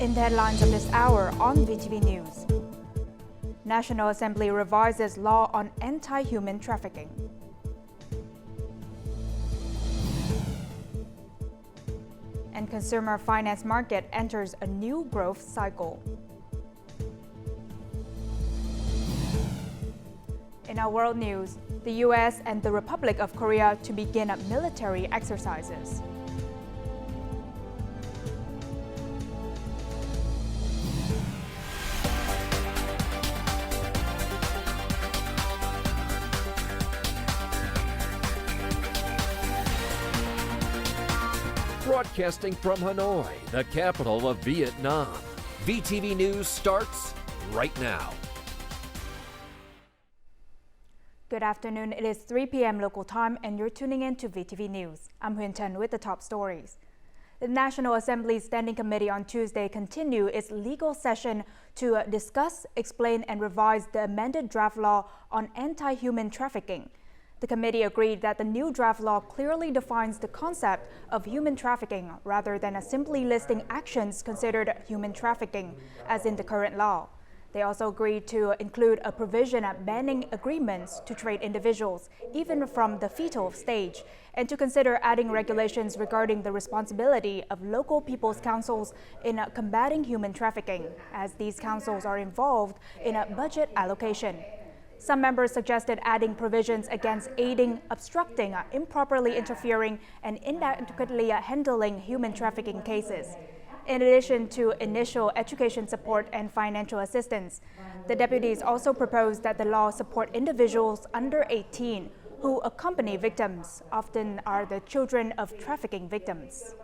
in the headlines of this hour on VTV News. National Assembly revises law on anti-human trafficking. And consumer finance market enters a new growth cycle. In our world news, the US and the Republic of Korea to begin military exercises. Broadcasting from Hanoi, the capital of Vietnam. VTV News starts right now. Good afternoon. It is 3 p.m. local time and you're tuning in to VTV News. I'm Huyen Chen with the top stories. The National Assembly's Standing Committee on Tuesday continued its legal session to discuss, explain and revise the amended draft law on anti-human trafficking. The committee agreed that the new draft law clearly defines the concept of human trafficking rather than simply listing actions considered human trafficking, as in the current law. They also agreed to include a provision banning agreements to trade individuals, even from the fetal stage, and to consider adding regulations regarding the responsibility of local people's councils in combating human trafficking, as these councils are involved in a budget allocation. Some members suggested adding provisions against aiding, obstructing, improperly interfering, and inadequately handling human trafficking cases. In addition to initial education support and financial assistance, the deputies also proposed that the law support individuals under 18 who accompany victims, often are the children of trafficking victims.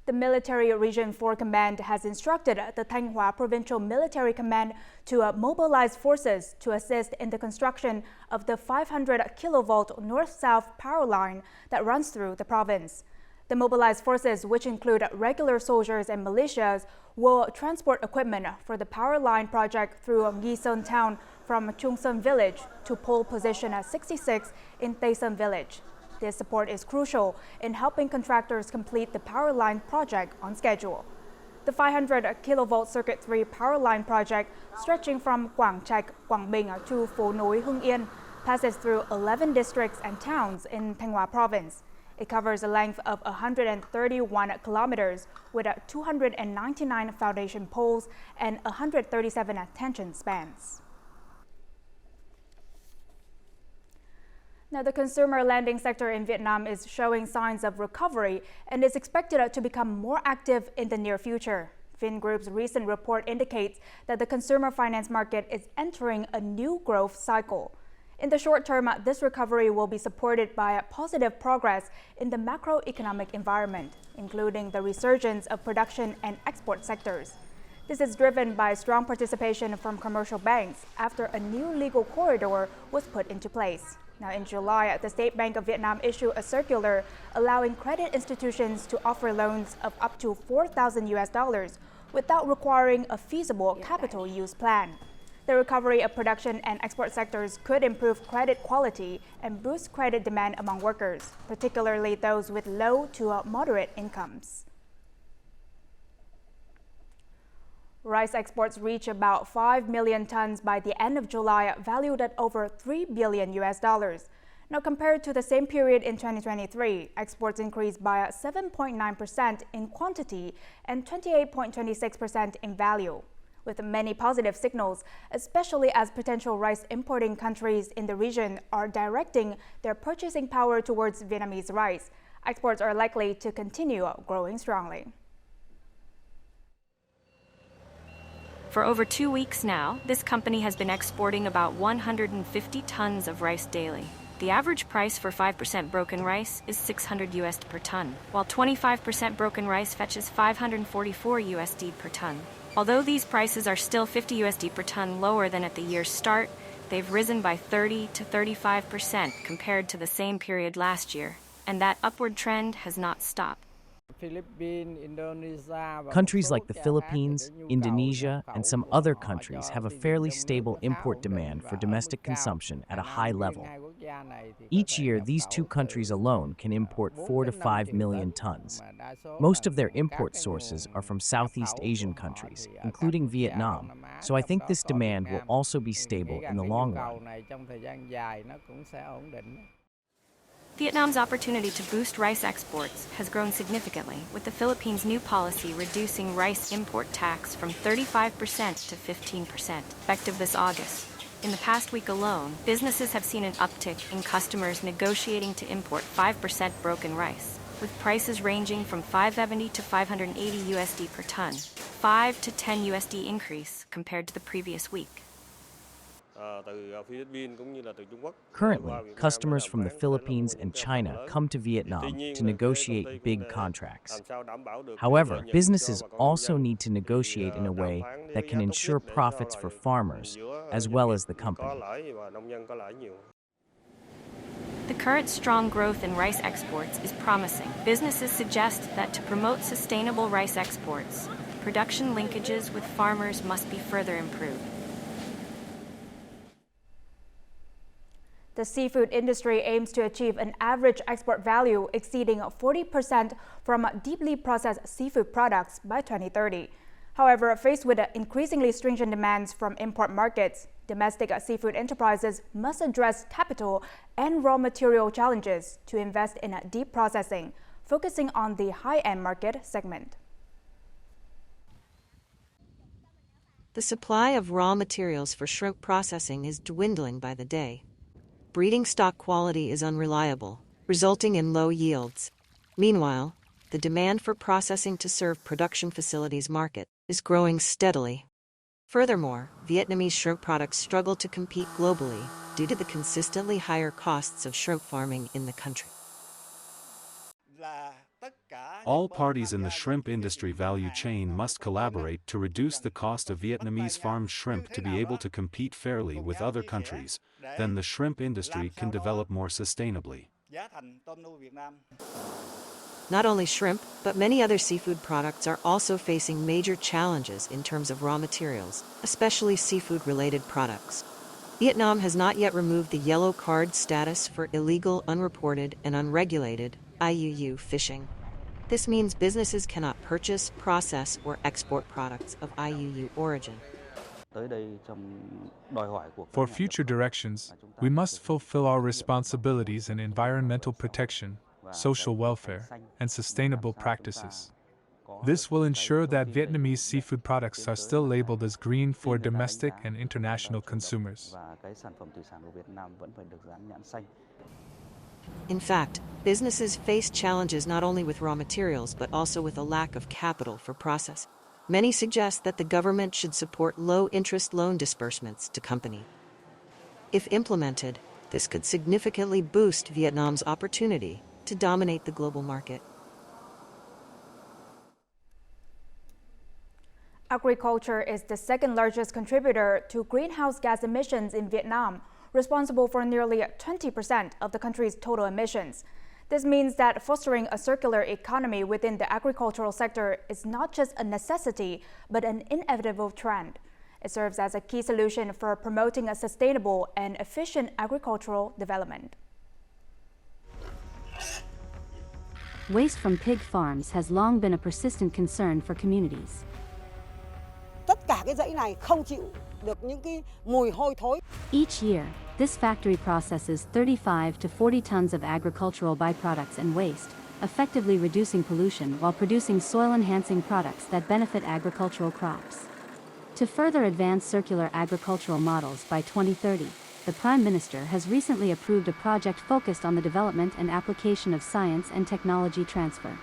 The Military Region 4 Command has instructed the Thanh Hóa Provincial Military Command to mobilize forces to assist in the construction of the 500 kilovolt north-south power line that runs through the province. The mobilized forces, which include regular soldiers and militias, will transport equipment for the power line project through Nghi Sơn town from Trung Sơn village to pole position at 66 in Tây Sơn village. This support is crucial in helping contractors complete the power line project on schedule. The 500 kilovolt Circuit 3 power line project, stretching from Quảng Trạch, Quảng Bình to Phố Nối, Hưng Yên, passes through 11 districts and towns in Thanh Hóa province. It covers a length of 131 kilometers with 299 foundation poles and 137 tension spans. Now, the consumer lending sector in Vietnam is showing signs of recovery and is expected to become more active in the near future. Vingroup's recent report indicates that the consumer finance market is entering a new growth cycle. In the short term, this recovery will be supported by positive progress in the macroeconomic environment, including the resurgence of production and export sectors. This is driven by strong participation from commercial banks after a new legal corridor was put into place. Now, in July, the State Bank of Vietnam issued a circular allowing credit institutions to offer loans of up to $4,000 without requiring a feasible capital use plan. The recovery of production and export sectors could improve credit quality and boost credit demand among workers, particularly those with low to moderate incomes. Rice exports reach about 5 million tons by the end of July, valued at over $3 billion. Now, compared to the same period in 2023, exports increased by 7.9% in quantity and 28.26% in value, with many positive signals, especially as potential rice importing countries in the region are directing their purchasing power towards Vietnamese rice. Exports are likely to continue growing strongly. For over 2 weeks now, this company has been exporting about 150 tons of rice daily. The average price for 5% broken rice is $600 per ton, while 25% broken rice fetches $544 per ton. Although these prices are still $50 per ton lower than at the year's start, they've risen by 30 to 35% compared to the same period last year, and that upward trend has not stopped. Countries like the Philippines, Indonesia, and some other countries have a fairly stable import demand for domestic consumption at a high level. Each year, these two countries alone can import 4 to 5 million tons. Most of their import sources are from Southeast Asian countries, including Vietnam, so I think this demand will also be stable in the long run. Vietnam's opportunity to boost rice exports has grown significantly, with the Philippines' new policy reducing rice import tax from 35% to 15%, effective this August. In the past week alone, businesses have seen an uptick in customers negotiating to import 5% broken rice, with prices ranging from 570 to 580 USD per ton, 5 to 10 USD increase compared to the previous week. Currently, customers from the Philippines and China come to Vietnam to negotiate big contracts. However, businesses also need to negotiate in a way that can ensure profits for farmers, as well as the company. The current strong growth in rice exports is promising. Businesses suggest that to promote sustainable rice exports, production linkages with farmers must be further improved. The seafood industry aims to achieve an average export value exceeding 40% from deeply processed seafood products by 2030. However, faced with increasingly stringent demands from import markets, domestic seafood enterprises must address capital and raw material challenges to invest in deep processing, focusing on the high-end market segment. The supply of raw materials for shrimp processing is dwindling by the day. Breeding stock quality is unreliable, resulting in low yields. Meanwhile, the demand for processing to serve production facilities market is growing steadily. Furthermore, Vietnamese shrimp products struggle to compete globally due to the consistently higher costs of shrimp farming in the country. All parties in the shrimp industry value chain must collaborate to reduce the cost of Vietnamese farmed shrimp to be able to compete fairly with other countries. Then the shrimp industry can develop more sustainably. Not only shrimp, but many other seafood products are also facing major challenges in terms of raw materials, especially seafood-related products. Vietnam has not yet removed the yellow card status for illegal, unreported, and unregulated IUU fishing. This means businesses cannot purchase, process, or export products of IUU origin. For future directions, we must fulfill our responsibilities in environmental protection, social welfare, and sustainable practices. This will ensure that Vietnamese seafood products are still labeled as green for domestic and international consumers. In fact, businesses face challenges not only with raw materials but also with a lack of capital for processing. Many suggest that the government should support low-interest loan disbursements to companies. If implemented, this could significantly boost Vietnam's opportunity to dominate the global market. Agriculture is the second largest contributor to greenhouse gas emissions in Vietnam, responsible for nearly 20% of the country's total emissions. This means that fostering a circular economy within the agricultural sector is not just a necessity, but an inevitable trend. It serves as a key solution for promoting a sustainable and efficient agricultural development. Waste from pig farms has long been a persistent concern for communities. Each year, this factory processes 35 to 40 tons of agricultural byproducts and waste, effectively reducing pollution while producing soil-enhancing products that benefit agricultural crops. To further advance circular agricultural models by 2030, the Prime Minister has recently approved a project focused on the development and application of science and technology transfer.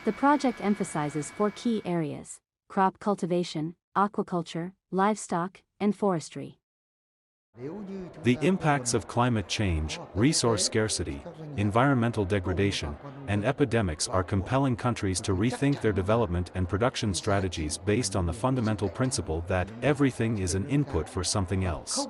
The project emphasizes 4 key areas: crop cultivation, aquaculture, livestock, and forestry. The impacts of climate change, resource scarcity, environmental degradation, and epidemics are compelling countries to rethink their development and production strategies based on the fundamental principle that everything is an input for something else.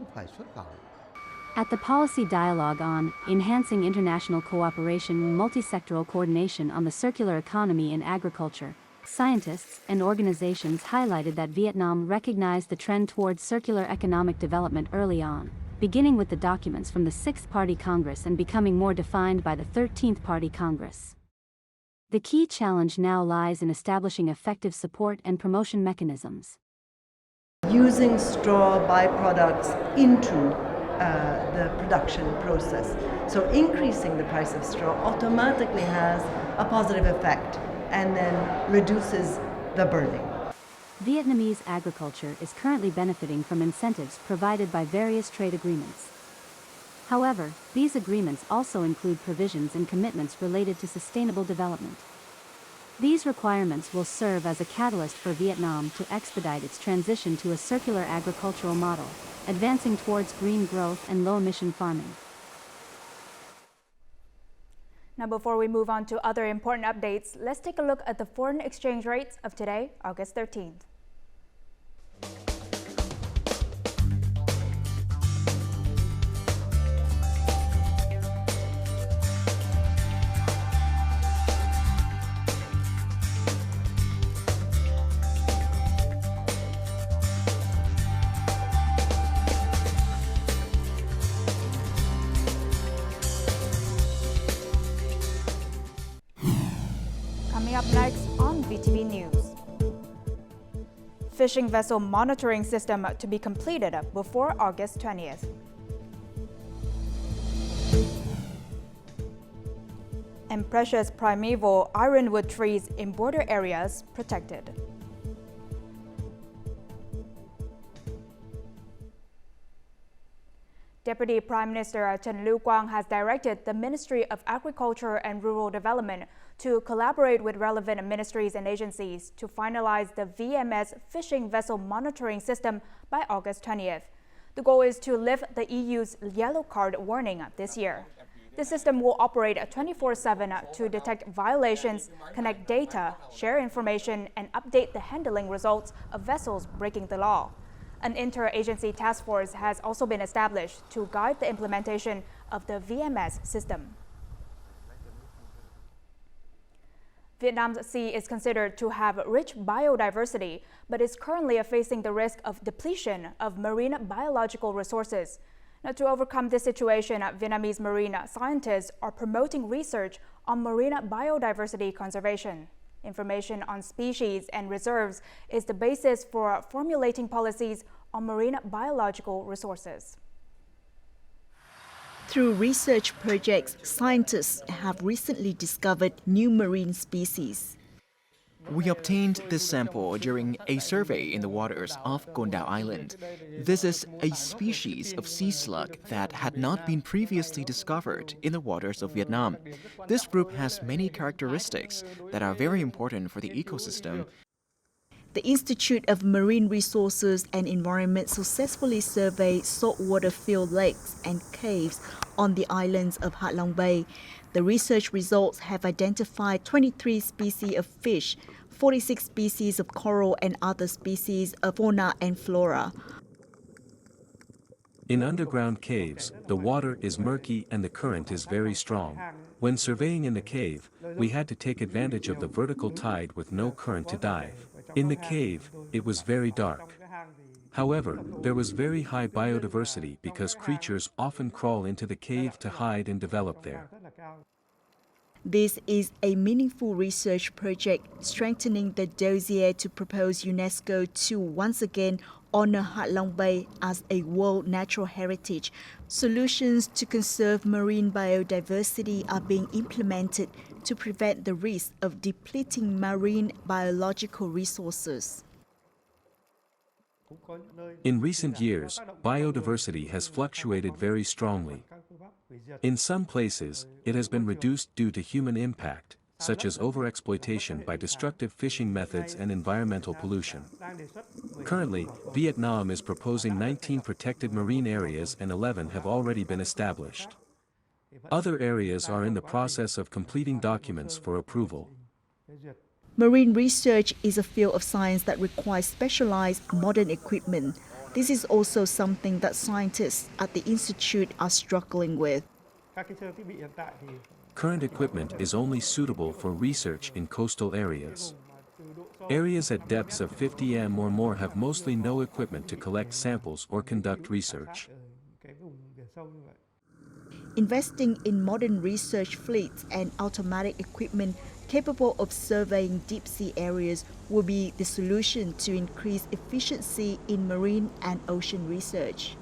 At the Policy Dialogue on Enhancing International Cooperation and Multisectoral Coordination on the Circular Economy in Agriculture, scientists and organizations highlighted that Vietnam recognized the trend towards circular economic development early on, beginning with the documents from the 6th Party Congress and becoming more defined by the 13th Party Congress. The key challenge now lies in establishing effective support and promotion mechanisms. Using straw byproducts into the production process. So increasing the price of straw automatically has a positive effect and then reduces the burning. Vietnamese agriculture is currently benefiting from incentives provided by various trade agreements. However, these agreements also include provisions and commitments related to sustainable development. These requirements will serve as a catalyst for Vietnam to expedite its transition to a circular agricultural model, advancing towards green growth and low-emission farming. Now, before we move on to other important updates, let's take a look at the foreign exchange rates of today, August 13th. Coming up next on VTV News. Fishing vessel monitoring system to be completed before August 20th. And precious primeval ironwood trees in border areas protected. Deputy Prime Minister Trần Lưu Quang has directed the Ministry of Agriculture and Rural Development to collaborate with relevant ministries and agencies to finalize the VMS fishing vessel monitoring system by August 20th. The goal is to lift the EU's yellow card warning this year. The system will operate 24/7 to detect violations, connect data, share information, and update the handling results of vessels breaking the law. An interagency task force has also been established to guide the implementation of the VMS system. Vietnam's sea is considered to have rich biodiversity, but is currently facing the risk of depletion of marine biological resources. Now, to overcome this situation, Vietnamese marine scientists are promoting research on marine biodiversity conservation. Information on species and reserves is the basis for formulating policies on marine biological resources. Through research projects, scientists have recently discovered new marine species. We obtained this sample during a survey in the waters off Con Dao Island. This is a species of sea slug that had not been previously discovered in the waters of Vietnam. This group has many characteristics that are very important for the ecosystem. The Institute of Marine Resources and Environment successfully surveyed saltwater-filled lakes and caves on the islands of Ha Long Bay. The research results have identified 23 species of fish, 46 species of coral, and other species of fauna and flora. In underground caves, the water is murky and the current is very strong. When surveying in the cave, we had to take advantage of the vertical tide with no current to dive. In the cave, it was very dark. However, there was very high biodiversity because creatures often crawl into the cave to hide and develop there. This is a meaningful research project strengthening the dossier to propose UNESCO to once again honor Ha Long Bay as a World Natural Heritage. Solutions to conserve marine biodiversity are being implemented to prevent the risk of depleting marine biological resources. In recent years, biodiversity has fluctuated very strongly. In some places, it has been reduced due to human impact, such as overexploitation by destructive fishing methods and environmental pollution. Currently, Vietnam is proposing 19 protected marine areas and 11 have already been established. Other areas are in the process of completing documents for approval. Marine research is a field of science that requires specialized modern equipment. This is also something that scientists at the Institute are struggling with. Current equipment is only suitable for research in coastal areas. Areas at depths of 50 m or more have mostly no equipment to collect samples or conduct research. Investing in modern research fleets and automatic equipment capable of surveying deep sea areas will be the solution to increase efficiency in marine and ocean research.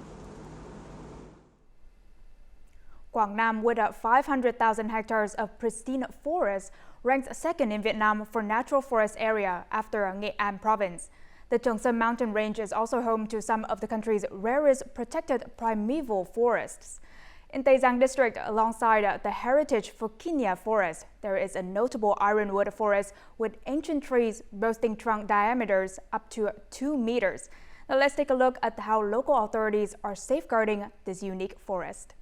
Quảng Nam, with 500,000 hectares of pristine forest, ranks second in Vietnam for natural forest area after Nghệ An province. The Trường Sơn mountain range is also home to some of the country's rarest protected primeval forests. In Tây Giang district, alongside the heritage Phie forest, there is a notable ironwood forest with ancient trees boasting trunk diameters up to 2 meters. Now let's take a look at how local authorities are safeguarding this unique forest.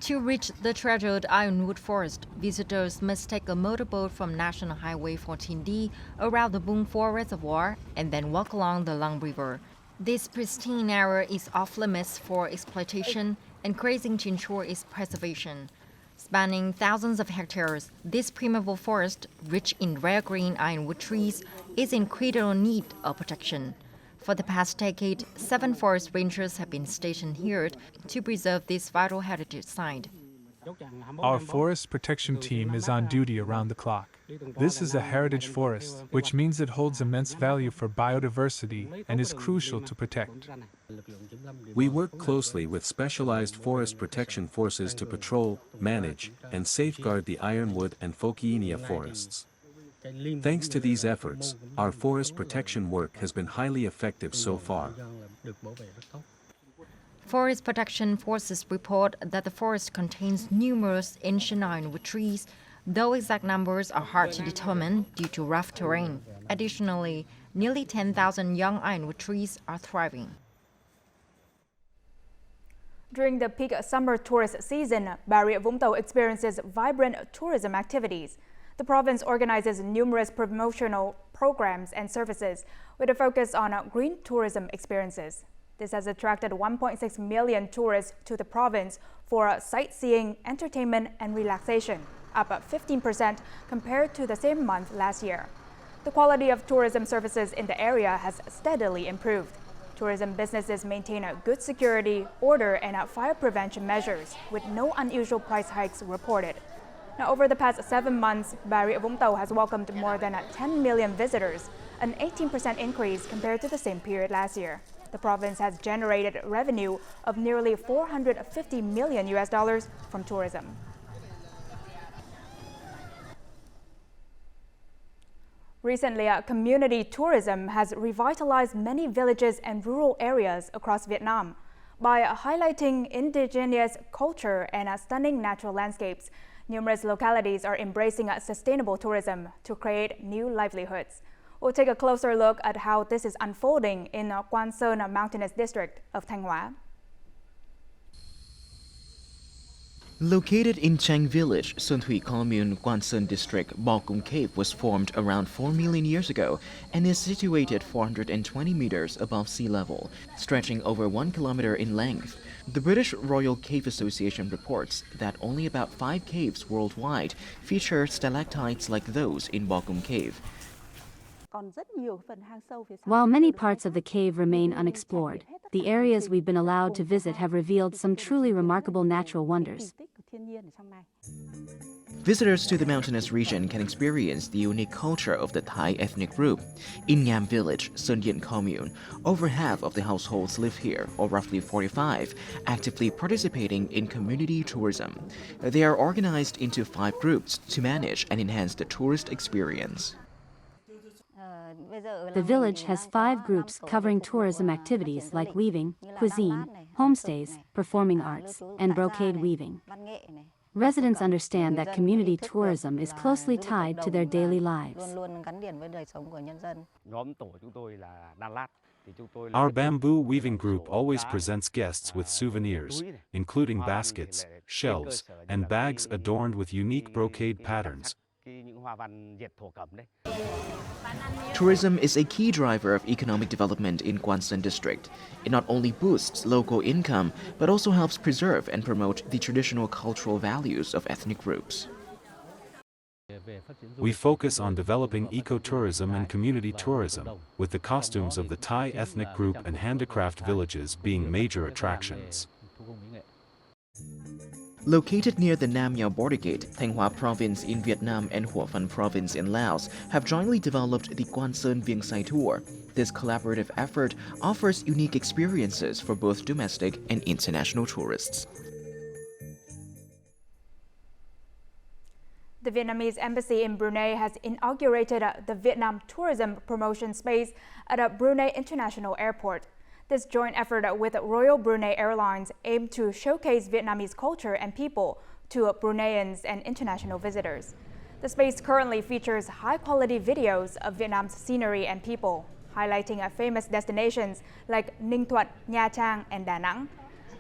To reach the treasured ironwood forest, visitors must take a motorboat from National Highway 14D around the Bung Pho Reservoir and then walk along the Long River. This pristine area is off-limits for exploitation and grazing to ensure its preservation. Spanning thousands of hectares, this primeval forest, rich in rare green ironwood trees, is in critical need of protection. For the past decade, 7 forest rangers have been stationed here to preserve this vital heritage site. Our forest protection team is on duty around the clock. This is a heritage forest, which means it holds immense value for biodiversity and is crucial to protect. We work closely with specialized forest protection forces to patrol, manage, and safeguard the ironwood and Phie forests. Thanks to these efforts, our forest protection work has been highly effective so far. Forest protection forces report that the forest contains numerous ancient ironwood trees, though exact numbers are hard to determine due to rough terrain. Additionally, nearly 10,000 young ironwood trees are thriving. During the peak summer tourist season, Bà Rịa Vũng Tàu experiences vibrant tourism activities. The province organizes numerous promotional programs and services with a focus on green tourism experiences. This has attracted 1.6 million tourists to the province for sightseeing, entertainment, and relaxation, up 15% compared to the same month last year. The quality of tourism services in the area has steadily improved. Tourism businesses maintain a good security, order, and fire prevention measures, with no unusual price hikes reported. Now, over the past 7 months, Bà Rịa Vũng Tàu has welcomed more than 10 million visitors, an 18% increase compared to the same period last year. The province has generated revenue of nearly $450 million from tourism. Recently, community tourism has revitalized many villages and rural areas across Vietnam. By highlighting indigenous culture and stunning natural landscapes, numerous localities are embracing sustainable tourism to create new livelihoods. We'll take a closer look at how this is unfolding in Quan Sơn mountainous district of Thanh Hóa. Located in Chang Village, Xuân Thủy Commune, Quan Sơn District, Bo Cung Cave was formed around 4 million years ago and is situated 420 meters above sea level, stretching over 1 kilometer in length. The British Royal Cave Association reports that only about 5 caves worldwide feature stalactites like those in Bo Cung Cave. While many parts of the cave remain unexplored, the areas we've been allowed to visit have revealed some truly remarkable natural wonders. Visitors to the mountainous region can experience the unique culture of the Thai ethnic group. In Nham Village, Sơn Dien Commune, over half of the households live here, or roughly 45, actively participating in community tourism. They are organized into 5 groups to manage and enhance the tourist experience. The village has 5 groups covering tourism activities like weaving, cuisine, homestays, performing arts, and brocade weaving. Residents understand that community tourism is closely tied to their daily lives. Our bamboo weaving group always presents guests with souvenirs, including baskets, shells, and bags adorned with unique brocade patterns. Tourism is a key driver of economic development in Quan Sơn District. It not only boosts local income, but also helps preserve and promote the traditional cultural values of ethnic groups. We focus on developing ecotourism and community tourism, with the costumes of the Thai ethnic group and handicraft villages being major attractions. Located near the Nam Nho border gate, Thanh Hóa province in Vietnam and Hủa Phăn province in Laos have jointly developed the Quan Sơn Viếng Sai tour. This collaborative effort offers unique experiences for both domestic and international tourists. The Vietnamese embassy in Brunei has inaugurated the Vietnam Tourism Promotion Space at Brunei International Airport. This joint effort with Royal Brunei Airlines aimed to showcase Vietnamese culture and people to Bruneians and international visitors. The space currently features high-quality videos of Vietnam's scenery and people, highlighting famous destinations like Ninh Thuận, Nha Trang, and Da Nang.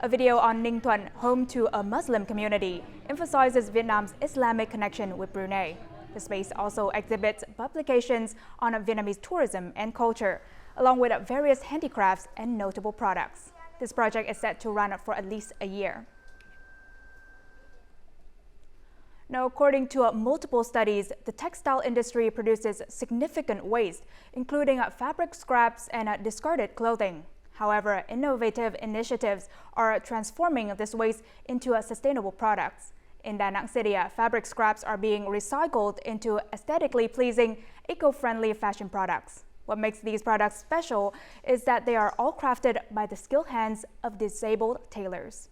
A video on Ninh Thuận, home to a Muslim community, emphasizes Vietnam's Islamic connection with Brunei. The space also exhibits publications on Vietnamese tourism and culture, along with various handicrafts and notable products. This project is set to run for at least a year. Now, according to multiple studies, the textile industry produces significant waste, including fabric scraps and discarded clothing. However, innovative initiatives are transforming this waste into sustainable products. In Da Nang City, fabric scraps are being recycled into aesthetically pleasing, eco-friendly fashion products. What makes these products special is that they are all crafted by the skilled hands of disabled tailors.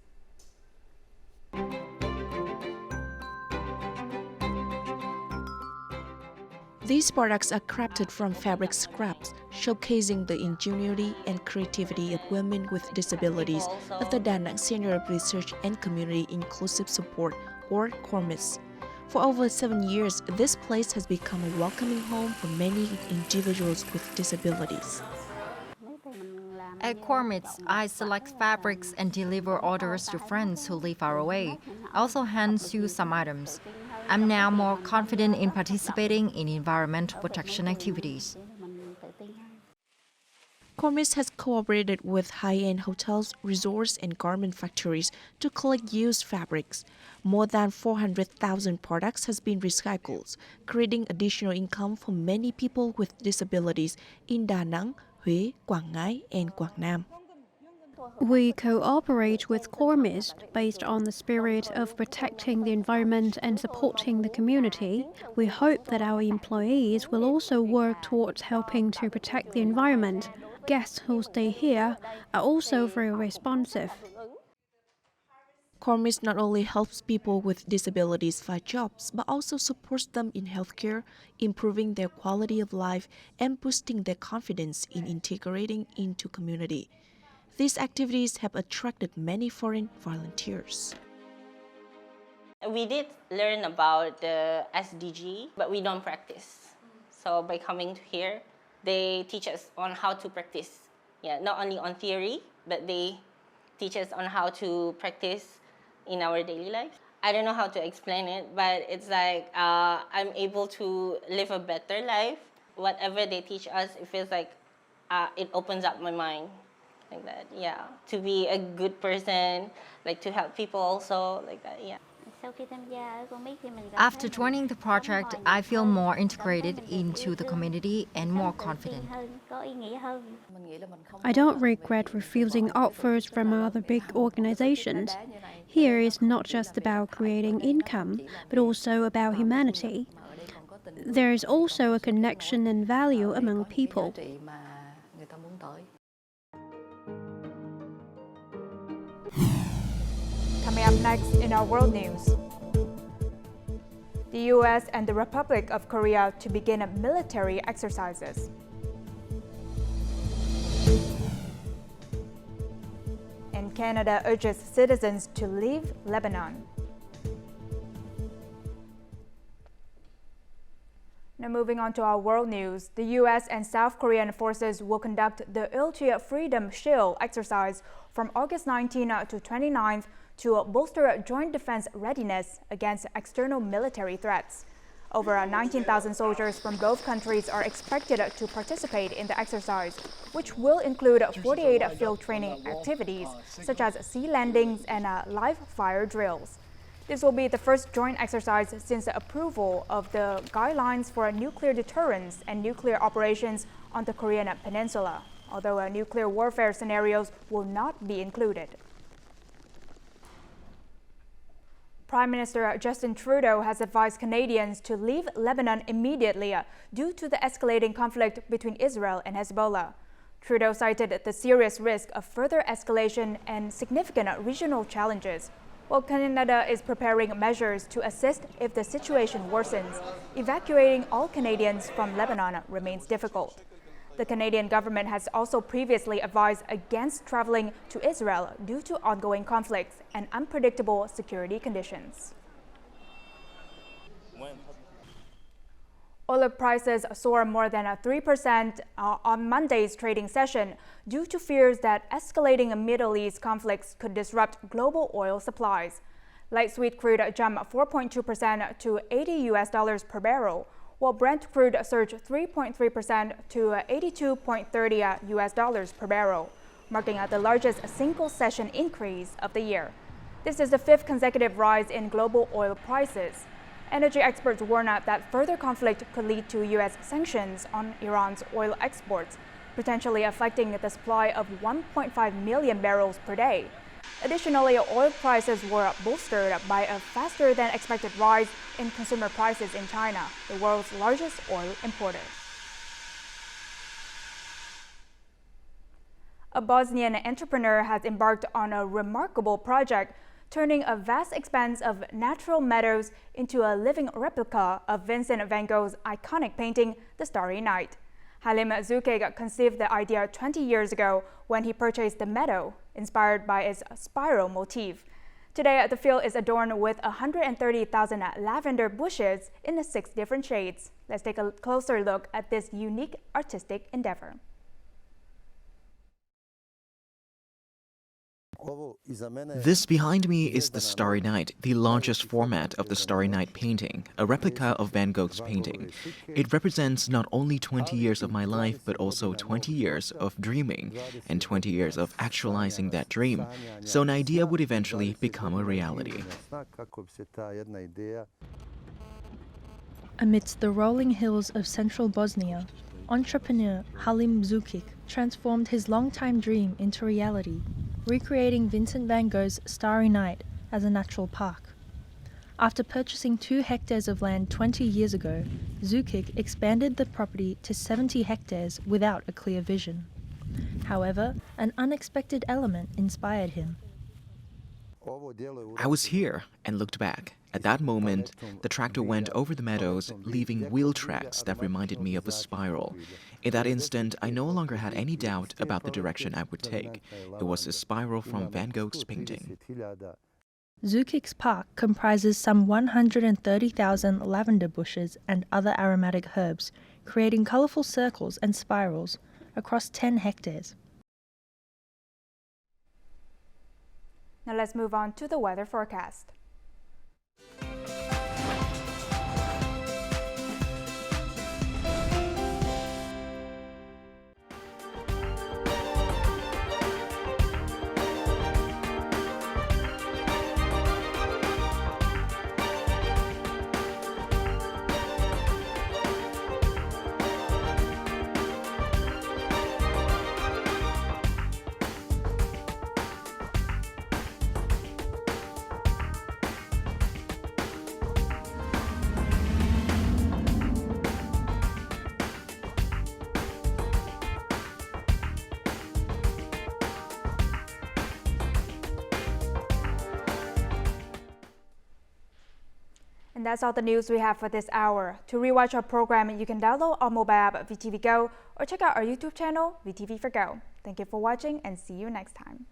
These products are crafted from fabric scraps, showcasing the ingenuity and creativity of women with disabilities of the Da Nang Senior Research and Community Inclusive Support, or CORMIS. For over 7 years, this place has become a welcoming home for many individuals with disabilities. At CORMIS, I select fabrics and deliver orders to friends who live far away. I also hand sew some items. I'm now more confident in participating in environmental protection activities. CORMIS has cooperated with high-end hotels, resorts, and garment factories to collect used fabrics. More than 400,000 products has been recycled, creating additional income for many people with disabilities in Da Nang, Huế, Quảng Ngãi, and Quảng Nam. We cooperate with CORMIS based on the spirit of protecting the environment and supporting the community. We hope that our employees will also work towards helping to protect the environment. Guests who stay here are also very responsive. CORMIS not only helps people with disabilities find jobs, but also supports them in healthcare, improving their quality of life and boosting their confidence in integrating into community. These activities have attracted many foreign volunteers. We did learn about the SDG, but we don't practice. So by coming here, they teach us on how to practice. Yeah, not only on theory, but they teach us on how to practice in our daily life. I don't know how to explain it, but it's like I'm able to live a better life. Whatever they teach us, it feels like it opens up my mind. Like that, yeah. To be a good person, like to help people also, like that, yeah. After joining the project, I feel more integrated into the community and more confident. I don't regret refusing offers from other big organizations. Here is not just about creating income, but also about humanity. There is also a connection and value among people. Coming up next in our world news. The U.S. and the Republic of Korea to begin military exercises. And Canada urges citizens to leave Lebanon. Now moving on to our world news, the U.S. and South Korean forces will conduct the Ultra Freedom Shield exercise from August 19 to 29th to bolster joint defense readiness against external military threats. Over 19,000 soldiers from both countries are expected to participate in the exercise, which will include 48 field training activities, such as sea landings and live fire drills. This will be the first joint exercise since the approval of the guidelines for nuclear deterrence and nuclear operations on the Korean peninsula, although nuclear warfare scenarios will not be included. Prime Minister Justin Trudeau has advised Canadians to leave Lebanon immediately due to the escalating conflict between Israel and Hezbollah. Trudeau cited the serious risk of further escalation and significant regional challenges, while Canada is preparing measures to assist if the situation worsens. Evacuating all Canadians from Lebanon remains difficult. The Canadian government has also previously advised against traveling to Israel due to ongoing conflicts and unpredictable security conditions. Oil prices soared more than 3% on Monday's trading session due to fears that escalating Middle East conflicts could disrupt global oil supplies. Light sweet crude jumped 4.2% to $80 per barrel, while Brent crude surged 3.3% to $82.30 per barrel, marking the largest single session increase of the year. This is the fifth consecutive rise in global oil prices. Energy experts warn that further conflict could lead to U.S. sanctions on Iran's oil exports, potentially affecting the supply of 1.5 million barrels per day. Additionally, oil prices were bolstered by a faster than expected rise in consumer prices in China, the world's largest oil importer. A Bosnian entrepreneur has embarked on a remarkable project, turning a vast expanse of natural meadows into a living replica of Vincent van Gogh's iconic painting, The Starry Night. Halim Zukic conceived the idea 20 years ago when he purchased the meadow, inspired by its spiral motif. Today, the field is adorned with 130,000 lavender bushes in 6 different shades. Let's take a closer look at this unique artistic endeavor. This behind me is The Starry Night, the largest format of the Starry Night painting, a replica of Van Gogh's painting. It represents not only 20 years of my life, but also 20 years of dreaming and 20 years of actualizing that dream, so an idea would eventually become a reality. Amidst the rolling hills of central Bosnia, entrepreneur Halim Zukic transformed his longtime dream into reality, recreating Vincent van Gogh's Starry Night as a natural park. After purchasing 2 hectares of land 20 years ago, Zukic expanded the property to 70 hectares without a clear vision. However, an unexpected element inspired him. I was here and looked back. At that moment, the tractor went over the meadows, leaving wheel tracks that reminded me of a spiral. In that instant, I no longer had any doubt about the direction I would take. It was a spiral from Van Gogh's painting. Zukic's park comprises some 130,000 lavender bushes and other aromatic herbs, creating colorful circles and spirals across 10 hectares. Now let's move on to the weather forecast. And that's all the news we have for this hour. To rewatch our program, you can download our mobile app VTVgo or check out our YouTube channel VTV4Go. Thank you for watching and see you next time.